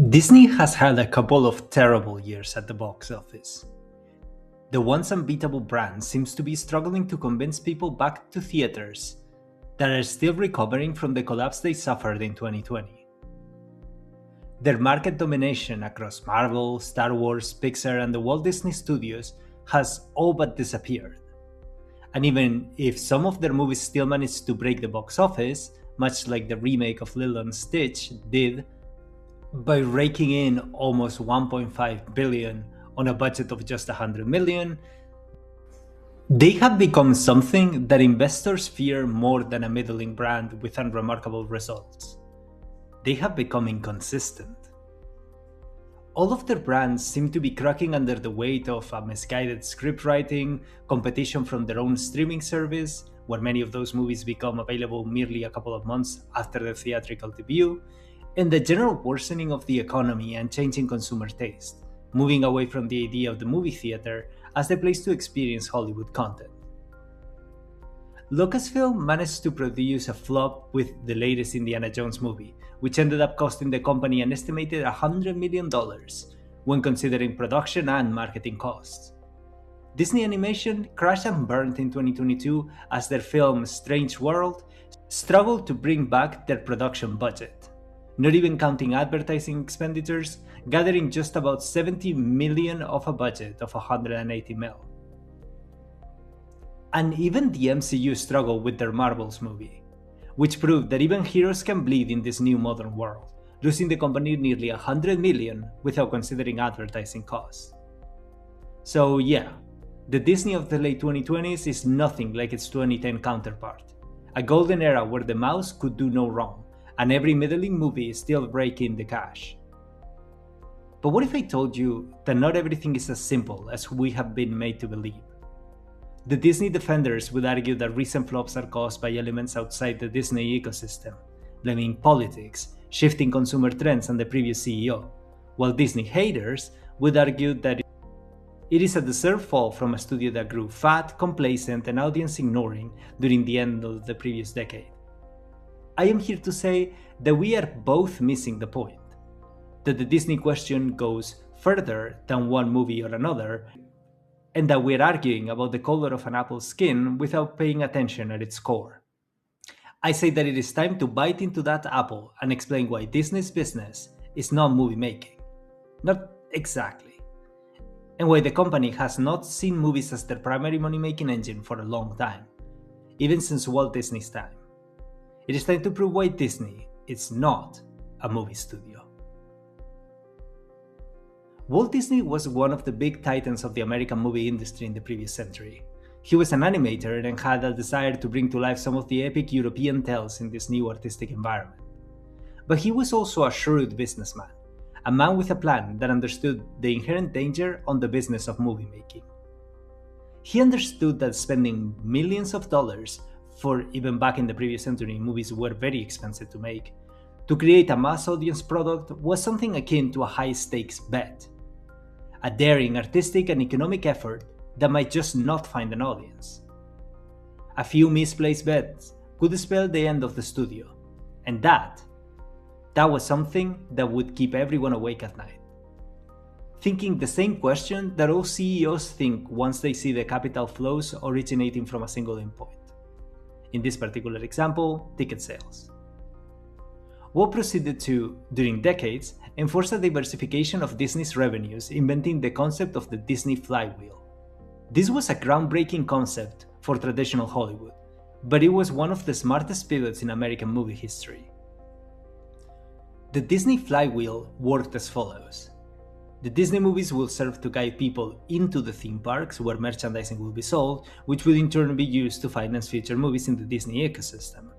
Disney has had a couple of terrible years at the box office. The once unbeatable brand seems to be struggling to convince people back to theaters that are still recovering from the collapse they suffered in 2020. Their market domination across Marvel, Star Wars, Pixar, and the Walt Disney Studios has all but disappeared. And even if some of their movies still managed to break the box office, much like the remake of Lilo and Stitch did, by raking in almost 1.5 billion on a budget of just 100 million, they have become something that investors fear more than a middling brand with unremarkable results. They have become inconsistent. All of their brands seem to be cracking under the weight of a misguided script writing, competition from their own streaming service, where many of those movies become available merely a couple of months after their theatrical debut, and the general worsening of the economy and changing consumer taste, moving away from the idea of the movie theater as the place to experience Hollywood content. Lucasfilm managed to produce a flop with the latest Indiana Jones movie, which ended up costing the company an estimated $100 million when considering production and marketing costs. Disney Animation crashed and burned in 2022 as their film Strange World struggled to bring back their production budget, not even counting advertising expenditures, gathering just about 70 million of a budget of 180 mil. And even the MCU struggled with their Marvels movie, which proved that even heroes can bleed in this new modern world, losing the company nearly 100 million without considering advertising costs. So yeah, the Disney of the late 2020s is nothing like its 2010 counterpart, a golden era where the mouse could do no wrong, and every middling movie is still raking the cash. But what if I told you that not everything is as simple as we have been made to believe? The Disney defenders would argue that recent flops are caused by elements outside the Disney ecosystem, blaming politics, shifting consumer trends, and the previous CEO, while Disney haters would argue that it is a deserved fall from a studio that grew fat, complacent, and audience ignoring during the end of the previous decade. I am here to say that we are both missing the point, that the Disney question goes further than one movie or another, and that we're arguing about the color of an apple's skin without paying attention at its core. I say that it is time to bite into that apple and explain why Disney's business is not movie making. Not exactly. And why the company has not seen movies as their primary money-making engine for a long time, even since Walt Disney's time. It is time to prove why Disney is not a movie studio. Walt Disney was one of the big titans of the American movie industry in the previous century. He was an animator and had a desire to bring to life some of the epic European tales in this new artistic environment. But he was also a shrewd businessman, a man with a plan that understood the inherent danger on the business of movie making. He understood that spending millions of dollars, for even back in the previous century movies were very expensive to make, to create a mass audience product was something akin to a high-stakes bet. A daring artistic and economic effort that might just not find an audience. A few misplaced bets could spell the end of the studio, and that was something that would keep everyone awake at night. Thinking the same question that all CEOs think once they see the capital flows originating from a single endpoint. In this particular example, ticket sales. Walt proceeded to, during decades, enforce a diversification of Disney's revenues, inventing the concept of the Disney flywheel. This was a groundbreaking concept for traditional Hollywood, but it was one of the smartest pivots in American movie history. The Disney flywheel worked as follows. The Disney movies will serve to guide people into the theme parks where merchandising will be sold, which will in turn be used to finance future movies in the Disney ecosystem.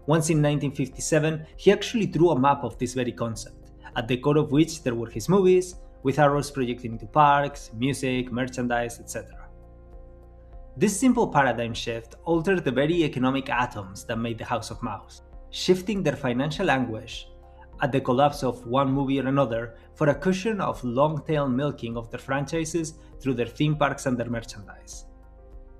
Once in 1957, he actually drew a map of this very concept, at the core of which there were his movies, with arrows projecting into parks, music, merchandise, etc. This simple paradigm shift altered the very economic atoms that made the House of Mouse, shifting their financial anguish at the collapse of one movie or another for a cushion of long-tail milking of their franchises through their theme parks and their merchandise.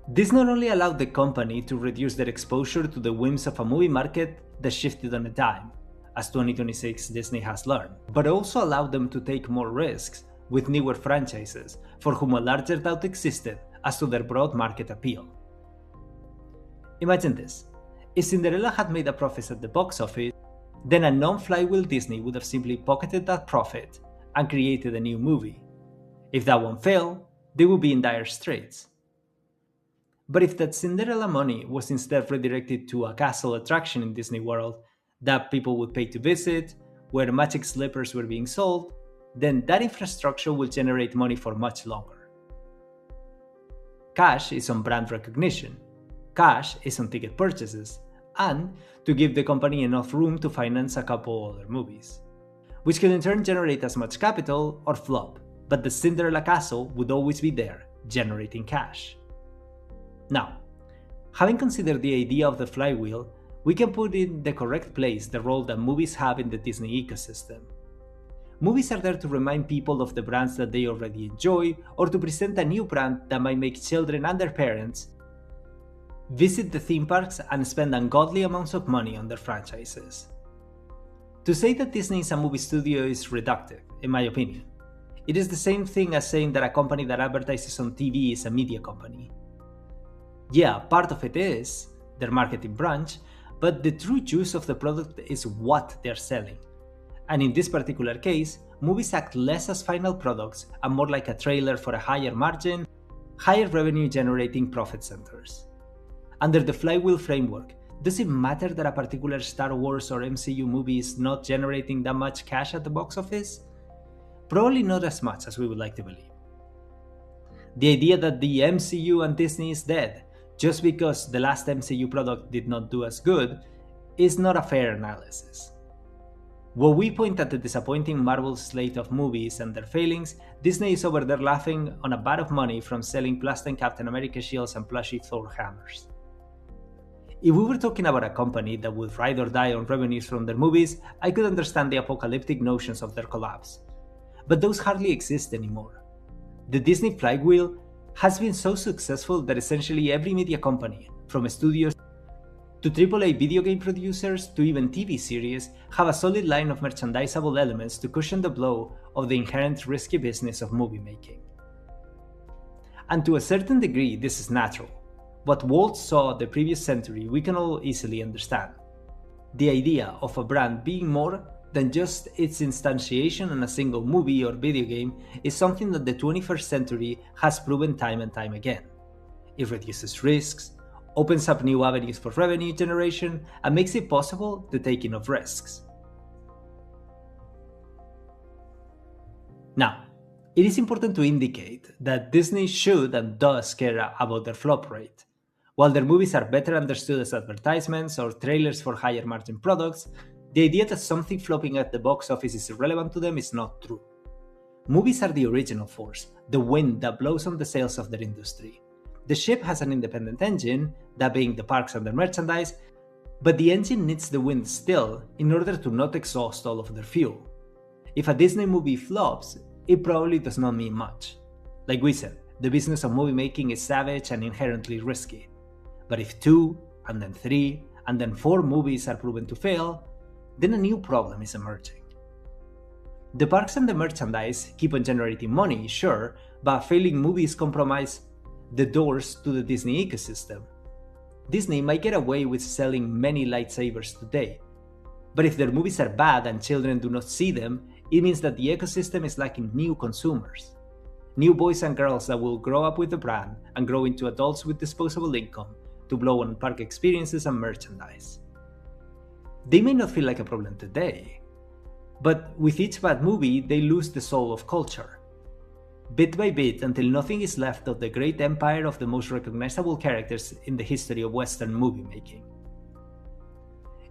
This not only allowed the company to reduce their exposure to the whims of a movie market that shifted on a dime, as 2026 Disney has learned, but also allowed them to take more risks with newer franchises for whom a larger doubt existed as to their broad market appeal. Imagine this: if Cinderella had made a profit at the box office, then a non-flywheel Disney would have simply pocketed that profit and created a new movie. If that one failed, they would be in dire straits. But if that Cinderella money was instead redirected to a castle attraction in Disney World that people would pay to visit, where magic slippers were being sold, then that infrastructure will generate money for much longer. Cash is on brand recognition, cash is on ticket purchases, and to give the company enough room to finance a couple other movies, which could in turn generate as much capital or flop, but the Cinderella castle would always be there, generating cash. Now, having considered the idea of the flywheel, we can put in the correct place the role that movies have in the Disney ecosystem. Movies are there to remind people of the brands that they already enjoy, or to present a new brand that might make children and their parents visit the theme parks and spend ungodly amounts of money on their franchises. To say that Disney is a movie studio is reductive, in my opinion. It is the same thing as saying that a company that advertises on TV is a media company. Yeah, part of it is their marketing branch, but the true juice of the product is what they're selling. And in this particular case, movies act less as final products and more like a trailer for a higher margin, higher revenue generating profit centers. Under the flywheel framework, does it matter that a particular Star Wars or MCU movie is not generating that much cash at the box office? Probably not as much as we would like to believe. The idea that the MCU and Disney is dead just because the last MCU product did not do as good is not a fair analysis. While we point at the disappointing Marvel slate of movies and their failings, Disney is over there laughing on a vat of money from selling plastic Captain America shields and plushy Thor hammers. If we were talking about a company that would ride or die on revenues from their movies, I could understand the apocalyptic notions of their collapse. But those hardly exist anymore. The Disney flywheel has been so successful that essentially every media company, from studios to AAA video game producers to even TV series, have a solid line of merchandisable elements to cushion the blow of the inherent risky business of movie making. And to a certain degree, this is natural. What Walt saw the previous century we can all easily understand. The idea of a brand being more than just its instantiation in a single movie or video game is something that the 21st century has proven time and time again. It reduces risks, opens up new avenues for revenue generation, and makes it possible to take enough risks. Now, it is important to indicate that Disney should and does care about their flop rate. While their movies are better understood as advertisements or trailers for higher margin products, the idea that something flopping at the box office is irrelevant to them is not true. Movies are the original force, the wind that blows on the sails of their industry. The ship has an independent engine, that being the parks and their merchandise, but the engine needs the wind still in order to not exhaust all of their fuel. If a Disney movie flops, it probably does not mean much. Like we said, the business of movie making is savage and inherently risky. But if 2, and then 3, and then 4 movies are proven to fail, then a new problem is emerging. The parks and the merchandise keep on generating money, sure, but failing movies compromise the doors to the Disney ecosystem. Disney might get away with selling many lightsabers today, but if their movies are bad and children do not see them, it means that the ecosystem is lacking new consumers. New boys and girls that will grow up with the brand and grow into adults with disposable income to blow on park experiences and merchandise. They may not feel like a problem today, but with each bad movie, they lose the soul of culture. Bit by bit, until nothing is left of the great empire of the most recognizable characters in the history of Western movie making.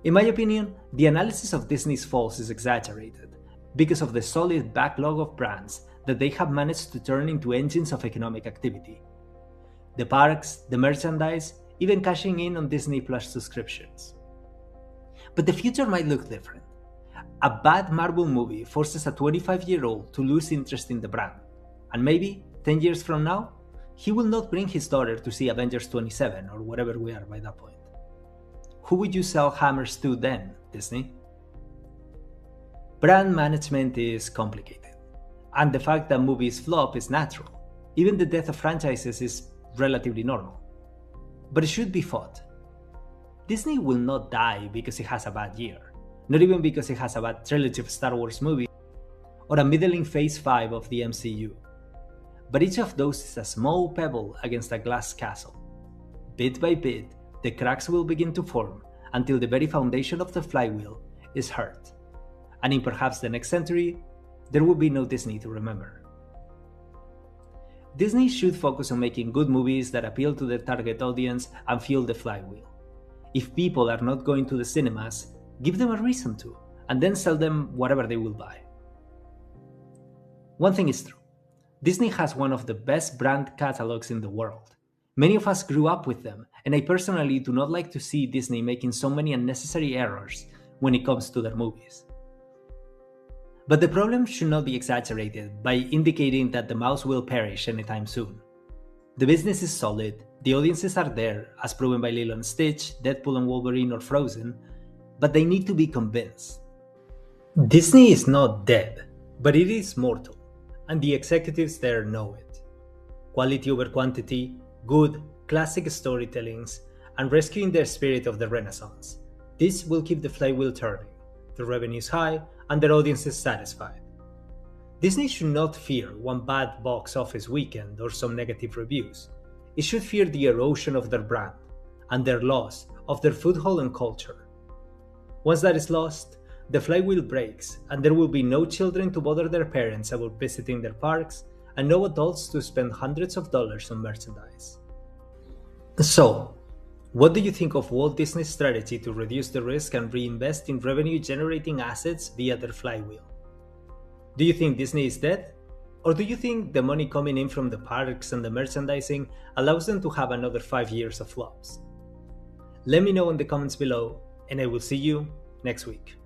In my opinion, the analysis of Disney's falls is exaggerated because of the solid backlog of brands that they have managed to turn into engines of economic activity. The parks, the merchandise, even cashing in on Disney Plus subscriptions. But the future might look different. A bad Marvel movie forces a 25-year-old to lose interest in the brand, and maybe 10 years from now, he will not bring his daughter to see Avengers 27 or whatever we are by that point. Who would you sell hammers to then, Disney? Brand management is complicated, and the fact that movies flop is natural. Even the death of franchises is relatively normal. But it should be fought. Disney will not die because it has a bad year, not even because it has a bad trilogy of Star Wars movies or a middling Phase 5 of the MCU. But each of those is a small pebble against a glass castle. Bit by bit, the cracks will begin to form until the very foundation of the flywheel is hurt. And in perhaps the next century, there will be no Disney to remember. Disney should focus on making good movies that appeal to their target audience and fuel the flywheel. If people are not going to the cinemas, give them a reason to, and then sell them whatever they will buy. One thing is true. Disney has one of the best brand catalogs in the world. Many of us grew up with them, and I personally do not like to see Disney making so many unnecessary errors when it comes to their movies. But the problem should not be exaggerated by indicating that the mouse will perish anytime soon. The business is solid, the audiences are there, as proven by Lilo and Stitch, Deadpool and Wolverine or Frozen, but they need to be convinced. Disney is not dead, but it is mortal, and the executives there know it. Quality over quantity, good, classic storytellings, and rescuing the spirit of the Renaissance. This will keep the flywheel turning, the revenues high, and their audiences satisfied. Disney should not fear one bad box office weekend or some negative reviews. It should fear the erosion of their brand and their loss of their foothold and culture. Once that is lost, the flywheel breaks and there will be no children to bother their parents about visiting their parks and no adults to spend hundreds of dollars on merchandise. So, what do you think of Walt Disney's strategy to reduce the risk and reinvest in revenue-generating assets via their flywheel? Do you think Disney is dead? Or do you think the money coming in from the parks and the merchandising allows them to have another 5 years of flops? Let me know in the comments below, and I will see you next week.